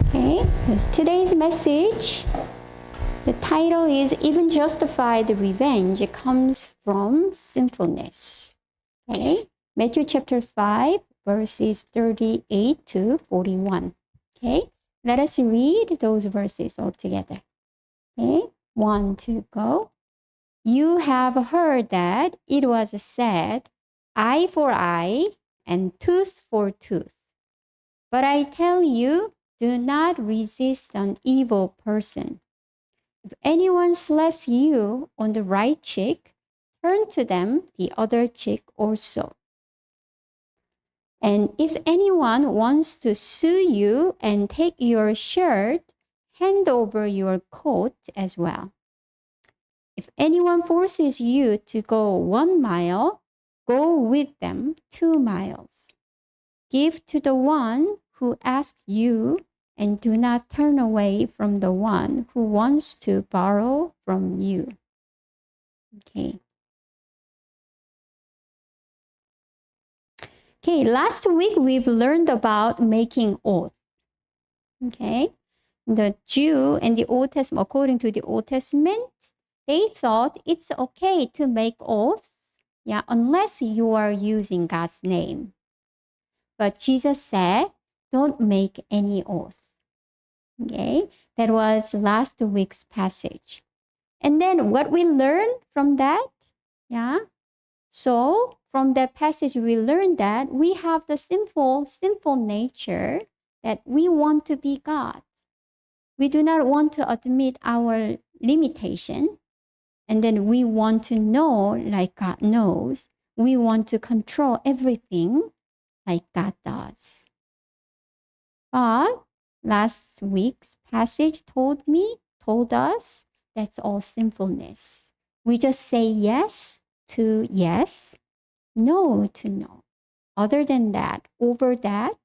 Okay, because today's message, the title is Even Justified Revenge. It comes from Sinfulness. Okay, Matthew chapter 5, verses 38 to 41. Okay, let us read those verses all together. Okay, 1, 2, go. You have heard that it was said, eye for eye and tooth for tooth. But I tell you, do not resist an evil person. If anyone slaps you on the right cheek, turn to them the other cheek also. And if anyone wants to sue you and take your shirt, hand over your coat as well. If anyone forces you to go 1 mile, go with them 2 miles. Give to the one who asks you, and do not turn away from the one who wants to borrow from you. Okay. Okay, last week we've learned about making oath. Okay. The Jew in the Old Testament, according to the Old Testament, they thought it's okay to make oaths, unless you are using God's name. But Jesus said, don't make any oath. Okay, that was last week's passage. And then what we learned from that, so from that passage we learned that we have the sinful nature that we want to be God. We do not want to admit our limitation, and then we want to know like God knows. We want to control everything like God does. But last week's passage told us that's all sinfulness. We just say yes to yes, no to no. Other than that, over that,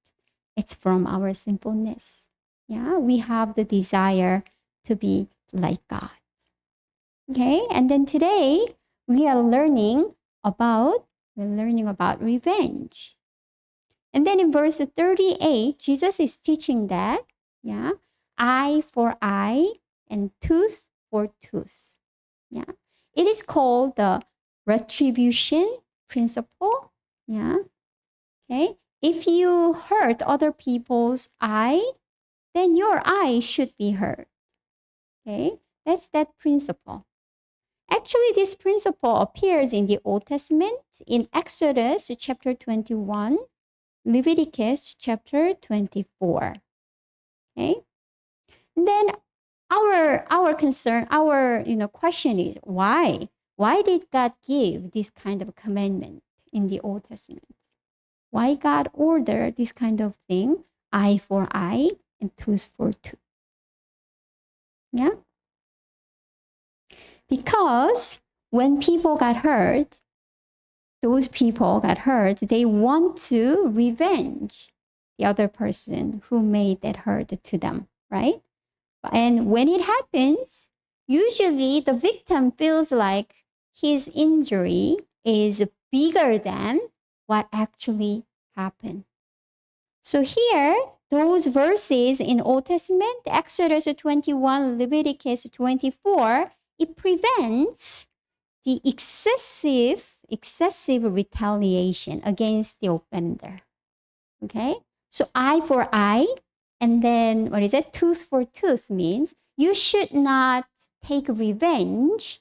it's from our sinfulness. We have the desire to be like God. Okay, and then today we're learning about revenge. And then in verse 38, Jesus is teaching that, eye for eye and tooth for tooth. It is called the retribution principle. Okay. If you hurt other people's eye, then your eye should be hurt. Okay. That's that principle. Actually, this principle appears in the Old Testament in Exodus chapter 21, Leviticus chapter 24. Okay. And then our concern, our question is why? Why did God give this kind of commandment in the Old Testament? Why God ordered this kind of thing, eye for eye and tooth for tooth? Because when people got hurt, they want to revenge the other person who made that hurt to them, right? And when it happens, usually the victim feels like his injury is bigger than what actually happened. So here, those verses in Old Testament, Exodus 21, Leviticus 24, it prevents the excessive retaliation against the offender. Okay? So eye for eye, and then tooth for tooth means you should not take revenge,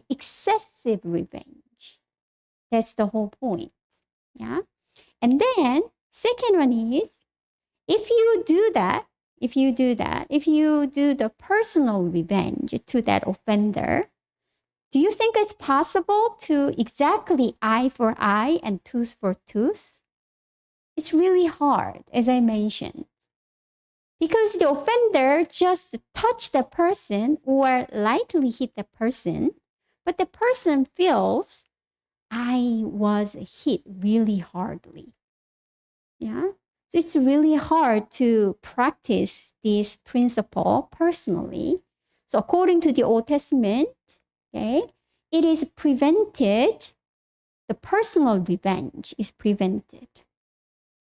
excessive revenge. That's the whole point. And then second one is, if you do the personal revenge to that offender, do you think it's possible to exactly eye for eye and tooth for tooth? It's really hard, as I mentioned, because the offender just touched the person or lightly hit the person, but the person feels I was hit really hardly. So it's really hard to practice this principle personally. So according to the Old Testament, it is prevented. The personal revenge is prevented.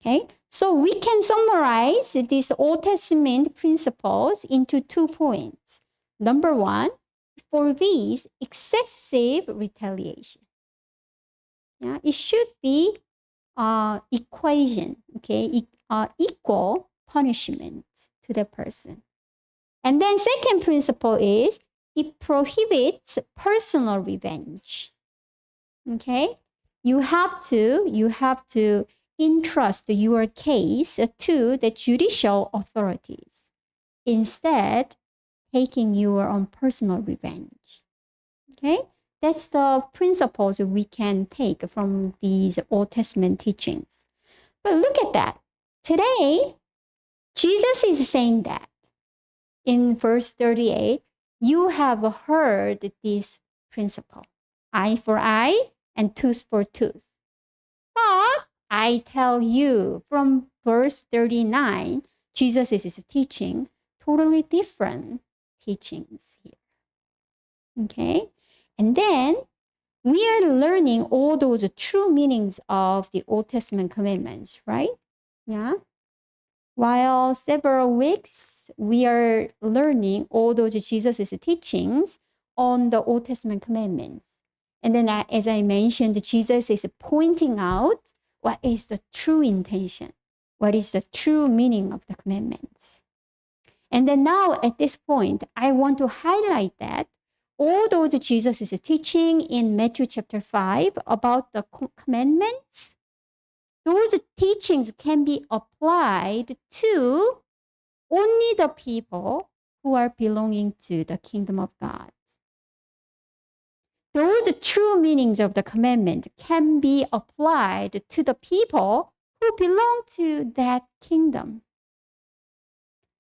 Okay, So we can summarize these Old Testament principles into 2 points. Number 1, forbids excessive retaliation. Yeah, it should be equation, okay, equal punishment to the person. And then second principle is it prohibits personal revenge. Okay, you have to entrust your case to the judicial authorities instead taking your own personal revenge. Okay, that's the principles we can take from these Old Testament teachings. But look at that. Today, Jesus is saying that in verse 38, you have heard this principle, eye for eye and tooth for tooth. But I tell you, from verse 39, Jesus is teaching totally different teachings here. Okay? And then we are learning all those true meanings of the Old Testament commandments, right? Yeah. While several weeks, we are learning all those Jesus' teachings on the Old Testament commandments. And then, as I mentioned, Jesus is pointing out what is the true intention, what is the true meaning of the commandments. And then now, at this point, I want to highlight that all those Jesus is teaching in Matthew chapter 5 about the commandments, those teachings can be applied to only the people who are belonging to the kingdom of God. Those true meanings of the commandment can be applied to the people who belong to that kingdom.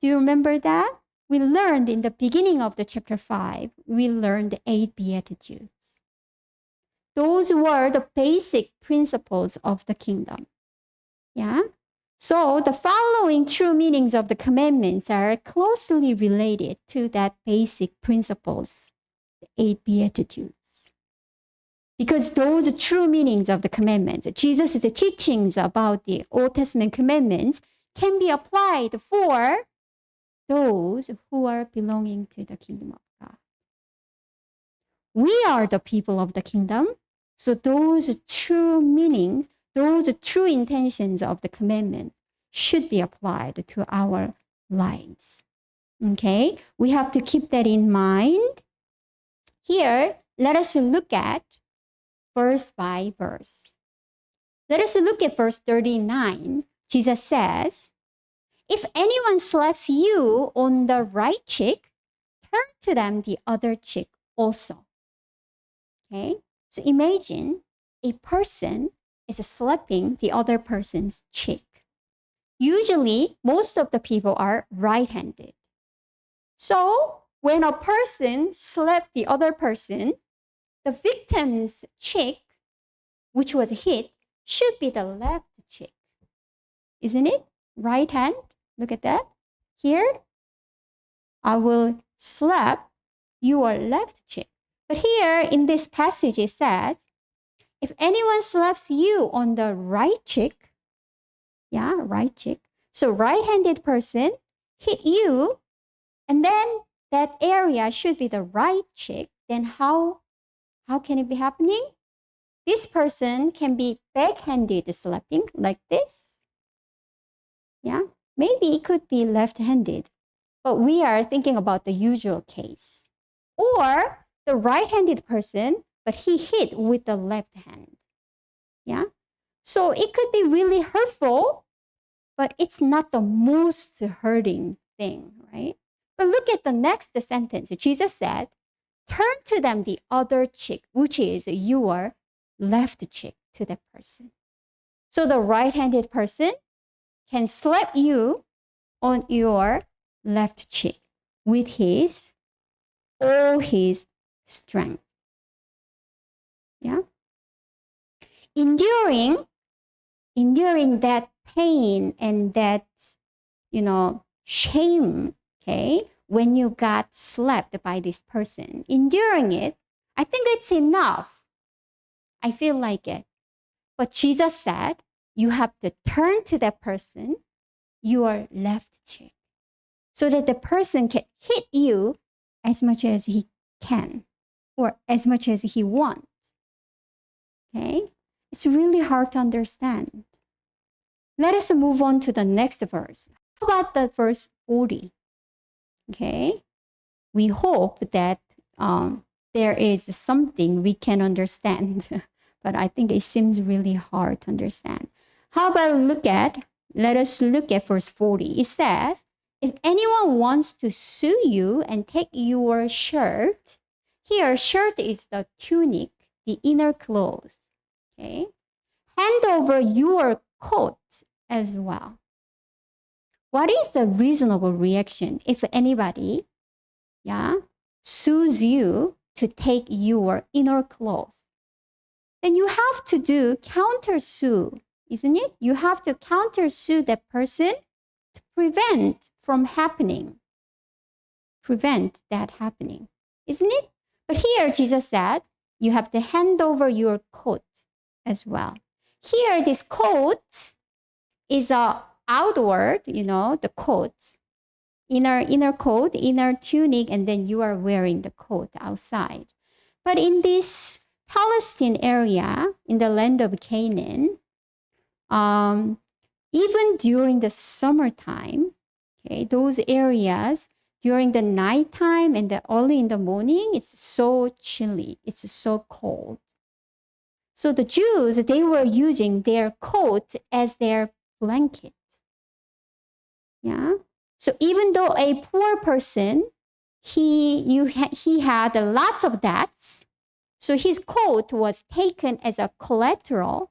Do you remember that? We learned in the beginning of the chapter 5, we learned 8 Beatitudes. Those were the basic principles of the kingdom. Yeah? So the following true meanings of the commandments are closely related to that basic principles, the 8 Beatitudes. Because those true meanings of the commandments, Jesus' teachings about the Old Testament commandments can be applied for those who are belonging to the kingdom of God. We are the people of the kingdom, so those true meanings, those true intentions of the commandment should be applied to our lives. Okay, we have to keep that in mind. Here, let us look at verse by verse. Let us look at verse 39. Jesus says, if anyone slaps you on the right cheek, turn to them the other cheek also. Okay, so imagine a person is slapping the other person's cheek. Usually, most of the people are right-handed. So when a person slapped the other person, the victim's cheek, which was hit, should be the left cheek. Isn't it? Right hand. Look at that. Here, I will slap your left cheek. But here in this passage, it says, if anyone slaps you on the right cheek, yeah, right cheek. So right-handed person hit you, and then that area should be the right cheek. Then how can it be happening? This person can be backhanded slapping like this. Yeah, maybe it could be left-handed, but we are thinking about the usual case. Or the right-handed person, but he hit with the left hand. Yeah, so it could be really hurtful, but it's not the most hurting thing, right? But look at the next sentence. Jesus said, turn to them the other cheek, which is your left cheek to that person. So the right-handed person can slap you on your left cheek with all his strength. Yeah. Enduring that pain and that, shame, okay, when you got slapped by this person, enduring it, I think it's enough. I feel like it. But Jesus said, you have to turn to that person your left cheek so that the person can hit you as much as he can or as much as he wants. Okay? It's really hard to understand. Let us move on to the next verse. How about the verse 40? Okay? We hope that there is something we can understand, but I think it seems really hard to understand. How about let us look at verse 40. It says, if anyone wants to sue you and take your shirt, here, shirt is the tunic, the inner clothes. Okay? Hand over your coat as well. What is the reasonable reaction if anybody, sues you to take your inner clothes? Then you have to do counter-sue, isn't it? You have to counter-sue that person to prevent that happening, isn't it? But here Jesus said, you have to hand over your coat as well. Here, this coat is a outward, the coat, inner coat, inner tunic, and then you are wearing the coat outside. But in this Palestine area, in the land of Canaan, even during the summertime, okay, those areas during the nighttime and early in the morning, it's so chilly, it's so cold. So the Jews, they were using their coat as their blanket. Yeah. So even though a poor person, he had lots of debts, so his coat was taken as a collateral,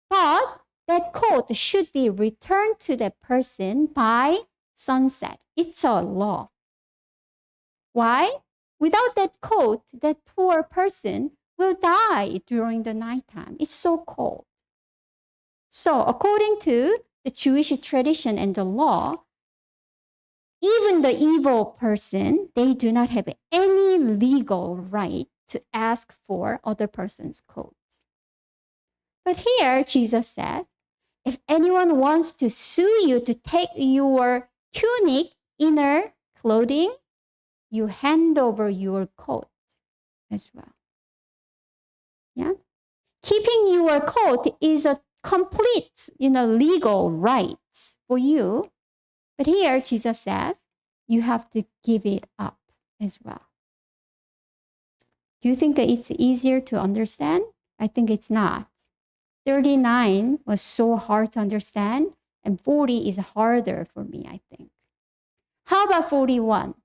but that coat should be returned to the person by sunset. It's a law. Why? Without that coat, that poor person will die during the nighttime. It's so cold. So according to the Jewish tradition and the law, even the evil person, they do not have any legal right to ask for other person's coat. But here, Jesus said, if anyone wants to sue you to take your tunic, inner clothing, you hand over your coat as well. Yeah? Keeping your coat is a complete, legal right for you. But here, Jesus says, you have to give it up as well. Do you think it's easier to understand? I think it's not. 39 was so hard to understand, and 40 is harder for me, I think. How about 41?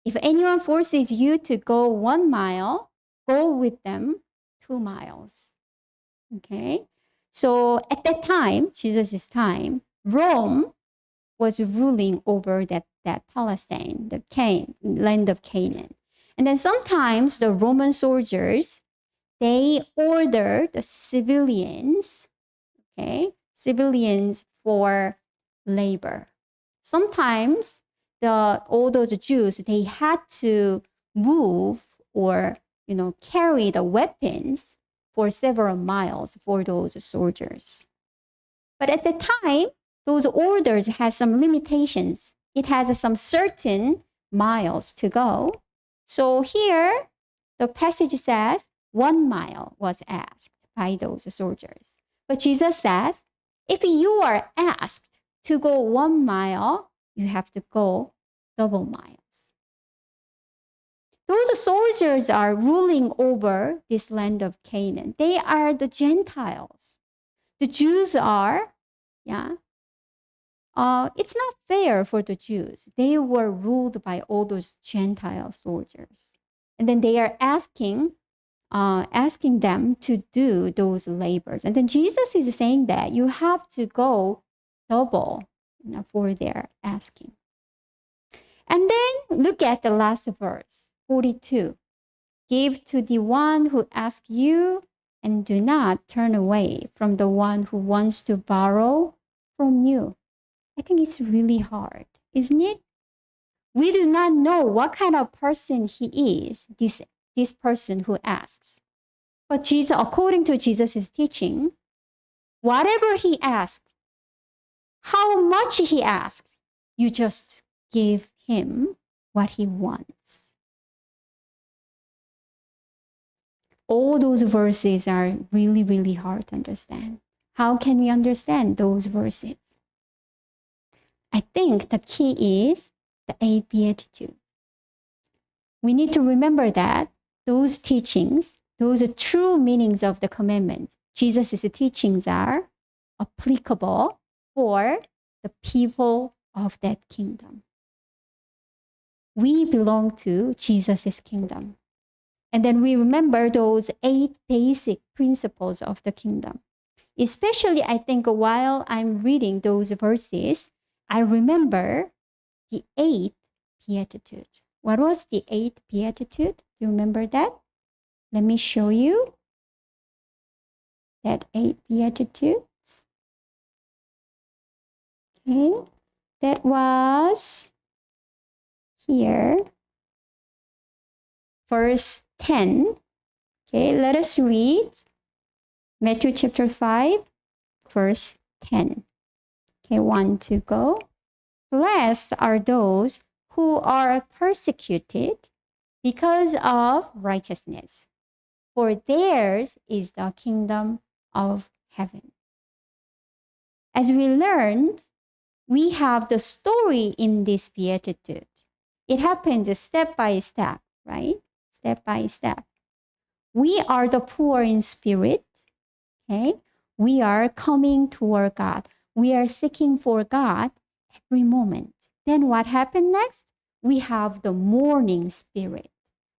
If anyone forces you to go 1 mile, go with them 2 miles. Okay? So at that time, Jesus' time, Rome was ruling over that Palestine, the land of Canaan. And then sometimes the Roman soldiers, they ordered the civilians for labor. Sometimes all those Jews, they had to move or, carry the weapons for several miles for those soldiers. But at the time, those orders had some limitations. It has some certain miles to go. So here, the passage says 1 mile was asked by those soldiers. But Jesus says, if you are asked to go 1 mile, you have to go double miles. Those soldiers are ruling over this land of Canaan. They are the Gentiles. The Jews are, it's not fair for the Jews. They were ruled by all those Gentile soldiers. And then they are asking them to do those labors. And then Jesus is saying that you have to go double for their asking. And then look at the last verse, 42. Give to the one who asks you, and do not turn away from the one who wants to borrow from you. I think it's really hard, isn't it? We do not know what kind of person he is, this person who asks. But Jesus, according to Jesus' teaching, Whatever he asks, how much he asks, you just give him what he wants. All those verses are really, really hard to understand. How can we understand those verses? I think the key is the 8 Beatitudes. We need to remember that those teachings, those true meanings of the commandments, Jesus' teachings are applicable for the people of that kingdom. We belong to Jesus' kingdom. And then we remember those 8 basic principles of the kingdom. Especially, I think, while I'm reading those verses, I remember the 8th beatitude. What was the 8th beatitude? Do you remember that? Let me show you that 8 beatitudes. Okay, that was here, verse 10. Okay, let us read Matthew chapter 5, verse 10. Okay, 1, 2, go. Blessed are those who are persecuted because of righteousness, for theirs is the kingdom of heaven. As we learned, we have the story in this beatitude. It happens step by step, right? Step by step. We are the poor in spirit, okay? We are coming toward God. We are seeking for God every moment. Then what happened next? We have the mourning spirit.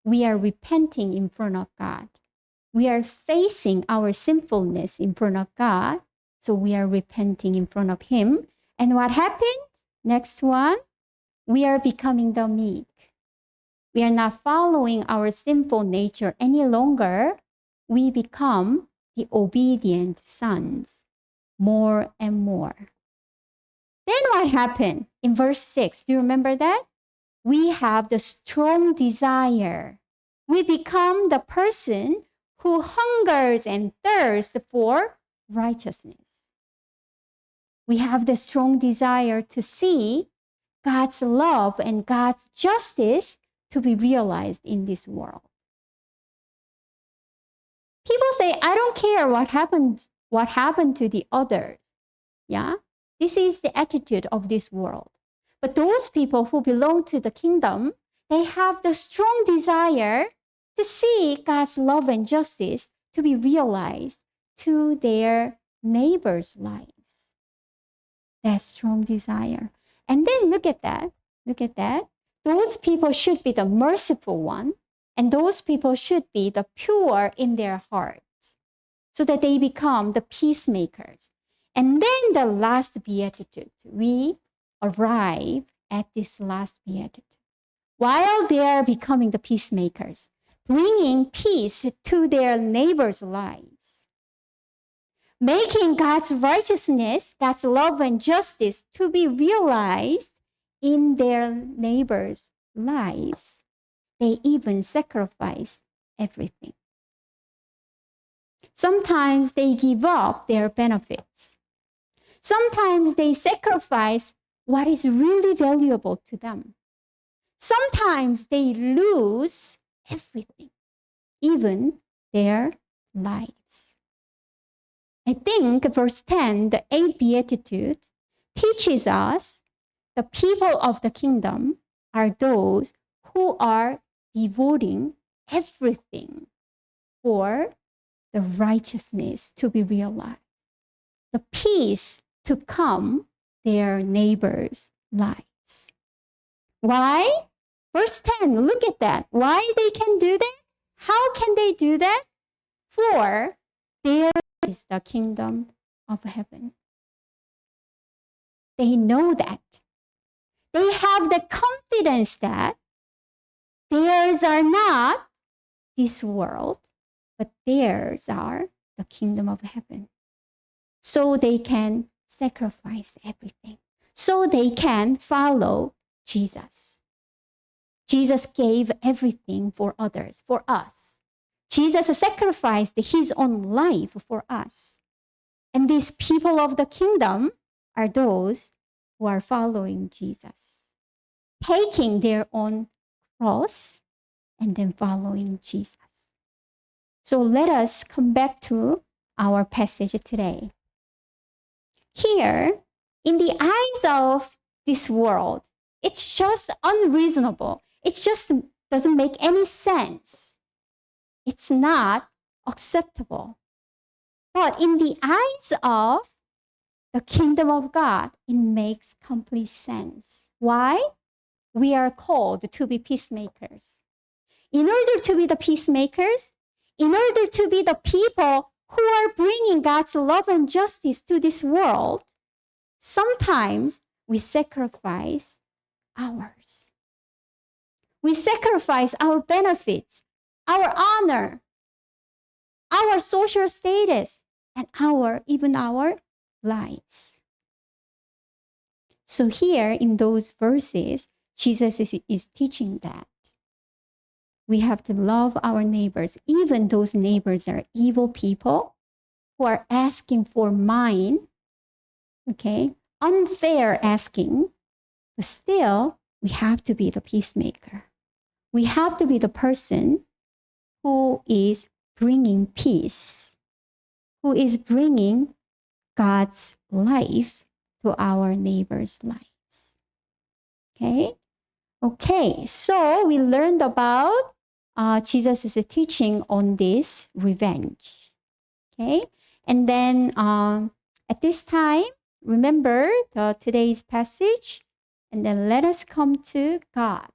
We are repenting in front of God. We are facing our sinfulness in front of God. So we are repenting in front of Him. And what happened? Next one, we are becoming the meek. We are not following our sinful nature any longer. We become the obedient sons more and more. Then what happened? In verse 6, do you remember that? We have the strong desire. We become the person who hungers and thirsts for righteousness. We have the strong desire to see God's love and God's justice to be realized in this world. People say, I don't care what happened to the others. Yeah, this is the attitude of this world. But those people who belong to the kingdom, they have the strong desire to see God's love and justice to be realized to their neighbors' lives. That strong desire. And then look at that. Look at that. Those people should be the merciful one, and those people should be the pure in their hearts, so that they become the peacemakers. And then the last beatitude, we arrive at this last beatitude. While they are becoming the peacemakers, bringing peace to their neighbors' lives, making God's righteousness, God's love and justice to be realized in their neighbors' lives, they even sacrifice everything. Sometimes they give up their benefits. Sometimes they sacrifice what is really valuable to them. Sometimes they lose everything, even their lives. I think verse 10, the 8th beatitude, teaches us the people of the kingdom are those who are devoting everything for the righteousness to be realized, the peace to come their neighbors' lives. Why? Verse 10, look at that. Why they can do that? How can they do that? For there is the kingdom of heaven. They know that. They have the confidence that theirs are not this world, but theirs are the kingdom of heaven. So they can sacrifice everything. So they can follow Jesus. Jesus gave everything for others, for us. Jesus sacrificed his own life for us. And these people of the kingdom are those who are following Jesus, taking their own cross and then following Jesus. So let us come back to our passage today. Here, in the eyes of this world, it's just unreasonable. It just doesn't make any sense. It's not acceptable. But in the eyes of the kingdom of God, it makes complete sense. Why? We are called to be peacemakers. In order to be the peacemakers, in order to be the people who are bringing God's love and justice to this world, sometimes we sacrifice ours. We sacrifice our benefits, our honor, our social status, and even our lives. So here in those verses, Jesus is teaching that we have to love our neighbors, even those neighbors are evil people who are asking for mine, okay? Unfair asking, but still we have to be the peacemaker. We have to be the person who is bringing peace, who is bringing God's life to our neighbors' lives. Okay? Okay, so we learned about Jesus' teaching on this revenge. Okay? And then at this time, remember today's passage, and then let us come to God.